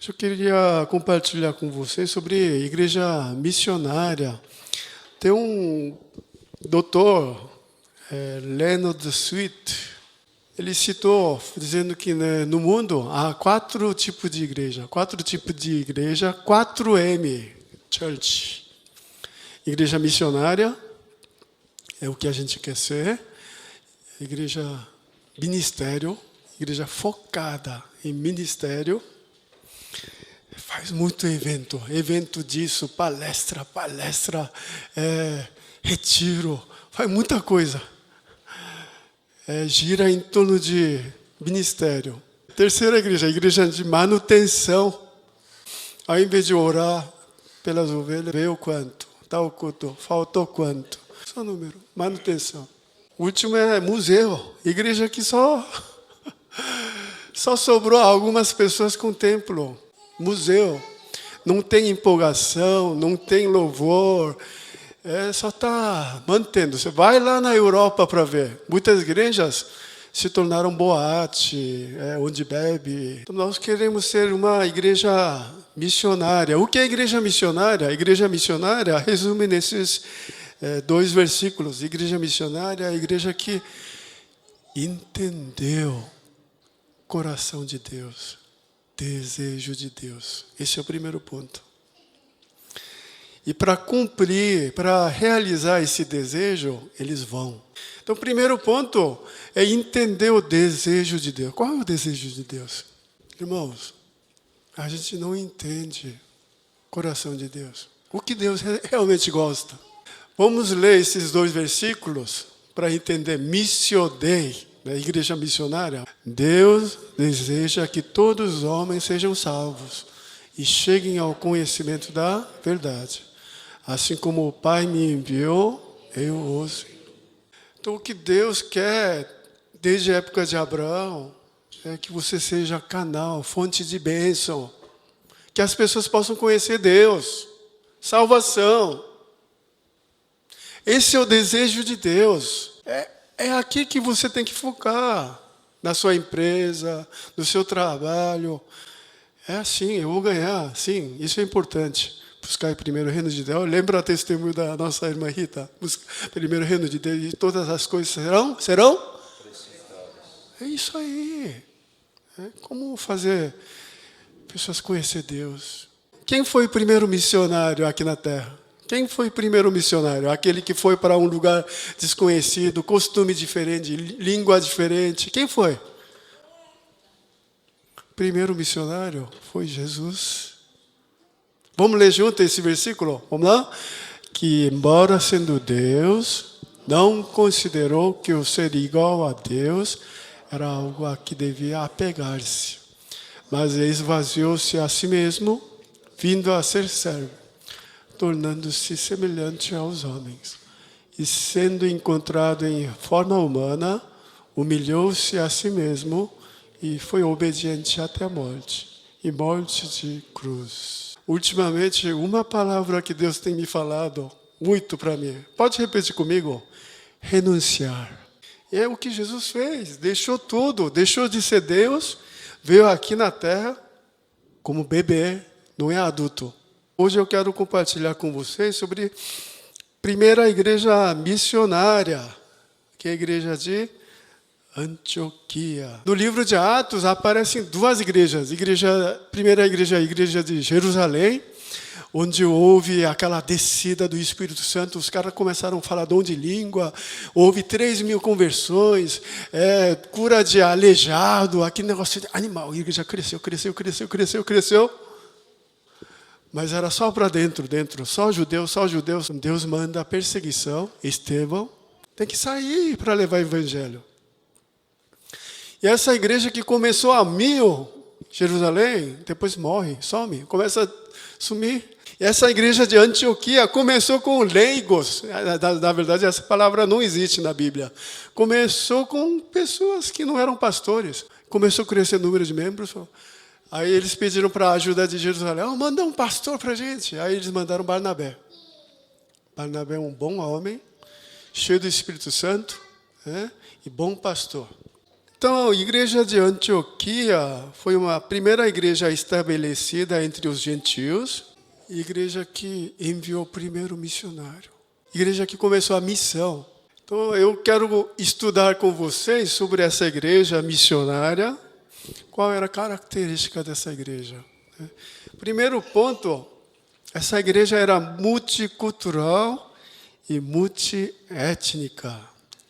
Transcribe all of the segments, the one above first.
Eu queria compartilhar com vocês sobre igreja missionária. Tem um doutor, Leonard Sweet, ele citou, dizendo que no mundo há 4 tipos de igreja. 4M, Church. Igreja missionária, é o que a gente quer ser. Igreja ministério, igreja focada em ministério. Faz muito evento disso, palestra, retiro, faz muita coisa. Gira em torno de ministério. Terceira igreja, a igreja de manutenção. Ao invés de orar pelas ovelhas, veio quanto, tal quanto, faltou quanto. Só número, manutenção. O último é museu, igreja que só sobrou algumas pessoas com templo. Museu, não tem empolgação, não tem louvor, só está mantendo. Você vai lá na Europa para ver. Muitas igrejas se tornaram boate, onde bebe. Então, nós queremos ser uma igreja missionária. O que é igreja missionária? A igreja missionária resume nesses 2 versículos. Igreja missionária é a igreja que entendeu o coração de Deus. Desejo de Deus. Esse é o primeiro ponto. E para cumprir, para realizar esse desejo, eles vão. Então, o primeiro ponto é entender o desejo de Deus. Qual é o desejo de Deus? Irmãos, a gente não entende o coração de Deus. O que Deus realmente gosta. Vamos ler esses 2 versículos para entender. Missio Dei. Na igreja missionária, Deus deseja que todos os homens sejam salvos e cheguem ao conhecimento da verdade. Assim como o Pai me enviou, eu os. Então, o que Deus quer, desde a época de Abraão, é que você seja canal, fonte de bênção, que as pessoas possam conhecer Deus, salvação. Esse é o desejo de Deus. É aqui que você tem que focar, na sua empresa, no seu trabalho. É assim, eu vou ganhar, sim, isso é importante. Buscar primeiro o reino de Deus. Lembra o testemunho da nossa irmã Rita? Buscar primeiro o reino de Deus e todas as coisas serão? É isso aí. Como fazer pessoas conhecer Deus? Quem foi o primeiro missionário aqui na Terra? Quem foi o primeiro missionário? Aquele que foi para um lugar desconhecido, costume diferente, língua diferente. Quem foi? O primeiro missionário foi Jesus. Vamos ler junto esse versículo? Vamos lá? Que, embora sendo Deus, não considerou que o ser igual a Deus era algo a que devia apegar-se. Mas esvaziou-se a si mesmo, vindo a ser servo, tornando-se semelhante aos homens. E sendo encontrado em forma humana, humilhou-se a si mesmo e foi obediente até a morte, e morte de cruz. Ultimamente, uma palavra que Deus tem me falado muito para mim. Pode repetir comigo? Renunciar. É o que Jesus fez. Deixou tudo, deixou de ser Deus, veio aqui na terra como bebê, não é adulto. Hoje eu quero compartilhar com vocês sobre a primeira igreja missionária, que é a igreja de Antioquia. No livro de Atos aparecem 2 igrejas. Primeira igreja, a igreja de Jerusalém, onde houve aquela descida do Espírito Santo. Os caras começaram a falar dom de língua, houve 3.000 conversões, cura de aleijado, aquele negócio de animal. A igreja cresceu. Mas era só para dentro, só judeus. Deus manda a perseguição. Estevão tem que sair para levar o evangelho. E essa igreja que começou a 1000, Jerusalém, depois morre, some, começa a sumir. E essa igreja de Antioquia começou com leigos. Na verdade, essa palavra não existe na Bíblia. Começou com pessoas que não eram pastores. Começou a crescer o número de membros. Aí eles pediram para a ajuda de Jerusalém, manda um pastor para a gente. Aí eles mandaram Barnabé. Barnabé é um bom homem, cheio do Espírito Santo, e bom pastor. Então, a igreja de Antioquia foi uma primeira igreja estabelecida entre os gentios, igreja que enviou o primeiro missionário, igreja que começou a missão. Então, eu quero estudar com vocês sobre essa igreja missionária, qual era a característica dessa igreja. Primeiro ponto, essa igreja era multicultural e multiétnica.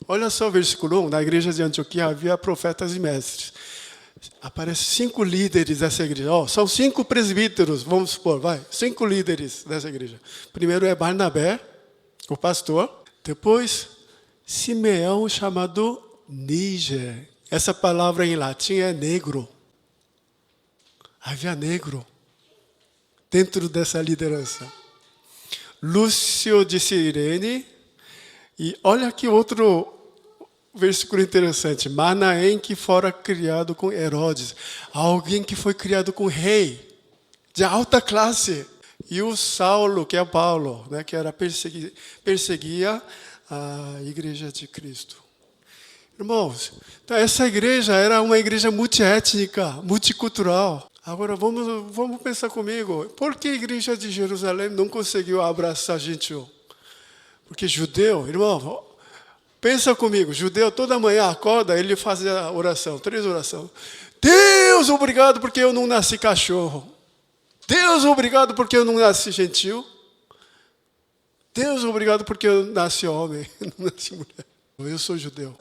Olha só o versículo 1, na igreja de Antioquia havia profetas e mestres. Aparecem 5 líderes dessa igreja. São 5 presbíteros, vamos supor, 5 líderes dessa igreja. Primeiro é Barnabé, o pastor. Depois, Simeão, chamado Níger. Essa palavra em latim é negro. Havia negro dentro dessa liderança. Lúcio de Cirene. E olha que outro versículo interessante. Manaém, que fora criado com Herodes. Alguém que foi criado com rei, de alta classe. E o Saulo, que é Paulo, né, que era perseguia a igreja de Cristo. Irmãos, então essa igreja era uma igreja multiétnica, multicultural. Agora vamos pensar comigo. Por que a igreja de Jerusalém não conseguiu abraçar gentil? Porque judeu, irmão, pensa comigo, judeu toda manhã acorda, ele faz a oração, 3 orações. Deus, obrigado porque eu não nasci cachorro. Deus, obrigado porque eu não nasci gentil. Deus, obrigado porque eu nasci homem, não nasci mulher. Eu sou judeu,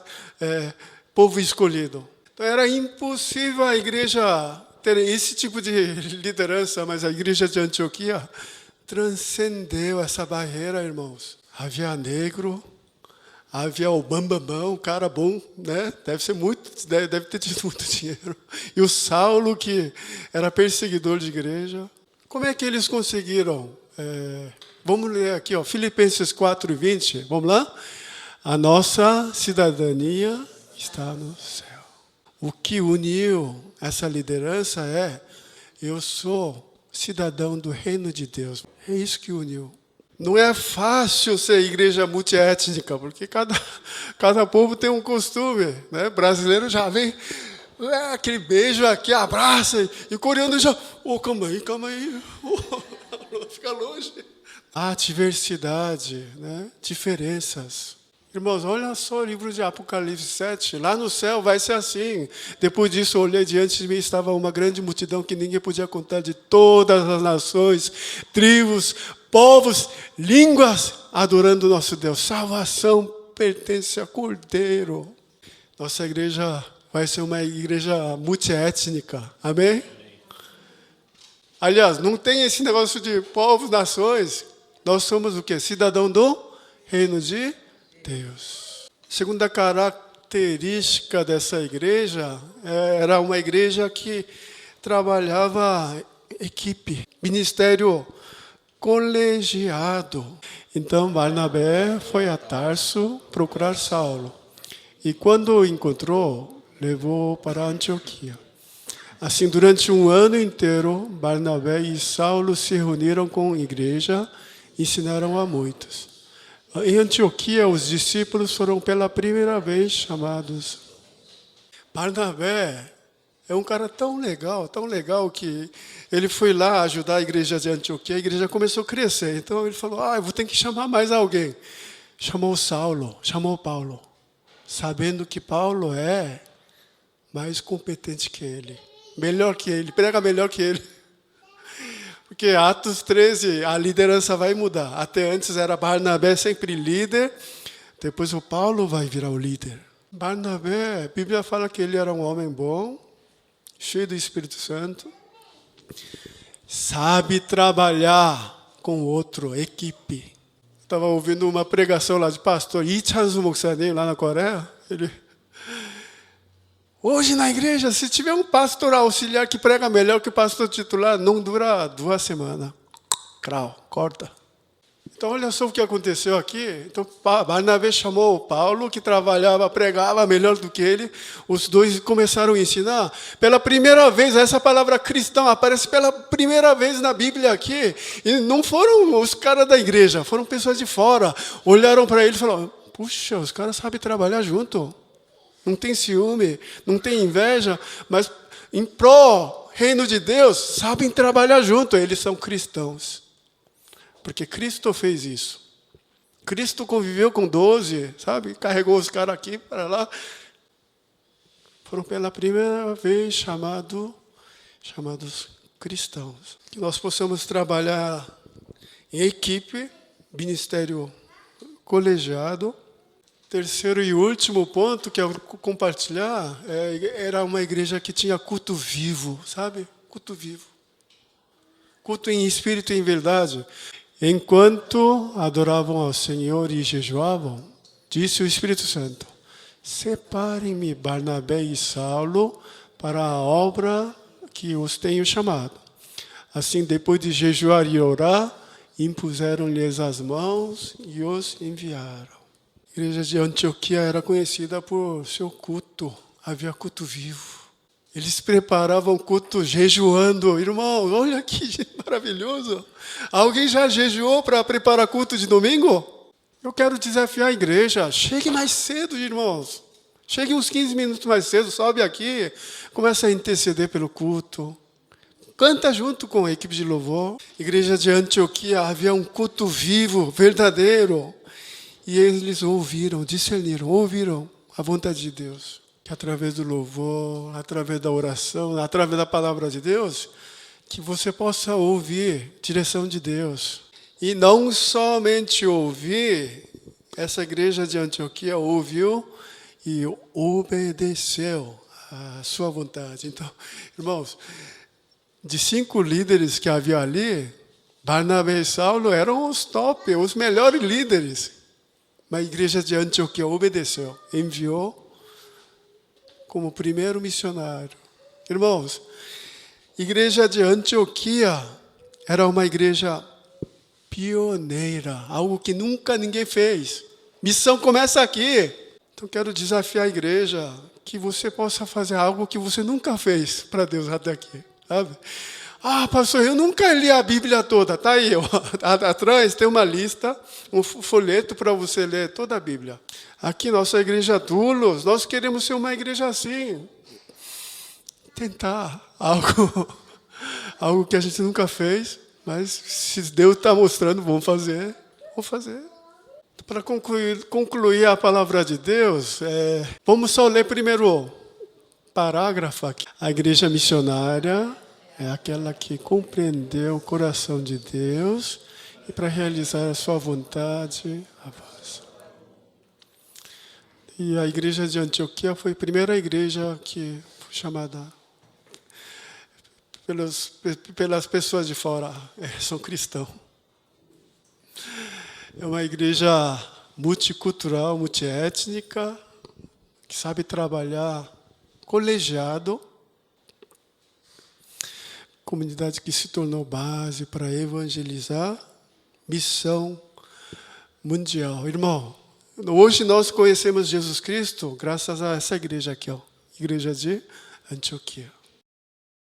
povo escolhido. Então era impossível a igreja ter esse tipo de liderança, mas a igreja de Antioquia transcendeu essa barreira, irmãos. Havia negro, havia o bambambão, o cara bom, né? Deve ter tido muito dinheiro. E o Saulo, que era perseguidor de igreja. Como é que eles conseguiram? Vamos ler aqui, Filipenses 4:20. Vamos lá? A nossa cidadania está no céu. O que uniu essa liderança eu sou cidadão do reino de Deus. É isso que uniu. Não é fácil ser igreja multiétnica, porque cada povo tem um costume, né? Brasileiro já vem, aquele beijo aqui, abraça, e o coreano já, calma aí, fica longe. Há diversidade, né? Diferenças. Irmãos, olha só o livro de Apocalipse 7, lá no céu vai ser assim. Depois disso, olhei diante de mim, estava uma grande multidão que ninguém podia contar, de todas as nações, tribos, povos, línguas, adorando o nosso Deus. Salvação pertence a Cordeiro. Nossa igreja vai ser uma igreja multiétnica. Amém? Aliás, não tem esse negócio de povos, nações. Nós somos o quê? Cidadão do reino de Deus. Segunda característica dessa igreja, era uma igreja que trabalhava equipe, ministério colegiado. Então Barnabé foi a Tarso procurar Saulo. E quando o encontrou, levou para Antioquia. Assim, durante 1 ano inteiro, Barnabé e Saulo se reuniram com a igreja e ensinaram a muitos. Em Antioquia, os discípulos foram pela primeira vez chamados. Barnabé é um cara tão legal que ele foi lá ajudar a igreja de Antioquia, a igreja começou a crescer. Então ele falou, eu vou ter que chamar mais alguém. Chamou Paulo, sabendo que Paulo é mais competente que ele, melhor que ele, prega melhor que ele. Porque Atos 13, a liderança vai mudar. Até antes era Barnabé sempre líder, depois o Paulo vai virar o líder. Barnabé, a Bíblia fala que ele era um homem bom, cheio do Espírito Santo, sabe trabalhar com outro, equipe. Estava ouvindo uma pregação lá de pastor Lee Chan-soo Moksa님, lá na Coreia. Hoje na igreja, se tiver um pastor auxiliar que prega melhor que o pastor titular, não dura 2 semanas. Corta. Então, olha só o que aconteceu aqui. Então, Barnabé chamou Paulo, que pregava melhor do que ele. Os dois começaram a ensinar. Pela primeira vez, essa palavra cristão aparece pela primeira vez na Bíblia aqui. E não foram os caras da igreja, foram pessoas de fora. Olharam para ele e falaram, puxa, os caras sabem trabalhar junto. não tem ciúme, não tem inveja, mas em pró reino de Deus, sabem trabalhar junto. Eles são cristãos. Porque Cristo fez isso. Cristo conviveu com 12, sabe? Carregou os caras aqui para lá. Foram pela primeira vez chamados cristãos. Que nós possamos trabalhar em equipe, ministério colegiado. Terceiro e último ponto que eu quero compartilhar, era uma igreja que tinha culto vivo, sabe? Culto vivo. Culto em espírito e em verdade. Enquanto adoravam ao Senhor e jejuavam, disse o Espírito Santo: separem-me Barnabé e Saulo para a obra que os tenho chamado. Assim, depois de jejuar e orar, impuseram-lhes as mãos e os enviaram. A igreja de Antioquia era conhecida por seu culto. Havia culto vivo. Eles preparavam culto jejuando. Irmão, olha que maravilhoso. Alguém já jejuou para preparar culto de domingo? Eu quero desafiar a igreja. Chegue mais cedo, irmãos. Chegue uns 15 minutos mais cedo, sobe aqui, começa a interceder pelo culto. Canta junto com a equipe de louvor. Igreja de Antioquia, havia um culto vivo, verdadeiro. E eles ouviram a vontade de Deus. Que através do louvor, através da oração, através da palavra de Deus, que você possa ouvir direção de Deus. E não somente ouvir, essa igreja de Antioquia ouviu e obedeceu a sua vontade. Então, irmãos, de 5 líderes que havia ali, Barnabé e Saulo eram os top, os melhores líderes. Mas a igreja de Antioquia obedeceu, enviou como primeiro missionário. Irmãos, a igreja de Antioquia era uma igreja pioneira, algo que nunca ninguém fez. Missão começa aqui. Então quero desafiar a igreja que você possa fazer algo que você nunca fez para Deus até aqui, sabe? Ah, pastor, eu nunca li a Bíblia toda. Está aí, ó. Atrás tem uma lista, um folheto para você ler toda a Bíblia. Aqui, nossa igreja Dulos, nós queremos ser uma igreja assim. Tentar algo que a gente nunca fez, mas se Deus está mostrando, vamos fazer. Para concluir a palavra de Deus, vamos só ler primeiro o parágrafo aqui. A igreja missionária é aquela que compreendeu o coração de Deus e para realizar a sua vontade avança. E a igreja de Antioquia foi a primeira igreja que foi chamada pelas pessoas de fora, são cristãos. É uma igreja multicultural, multiétnica, que sabe trabalhar colegiado. Comunidade que se tornou base para evangelizar, missão mundial. Irmão, hoje nós conhecemos Jesus Cristo graças a essa igreja aqui, ó, igreja de Antioquia.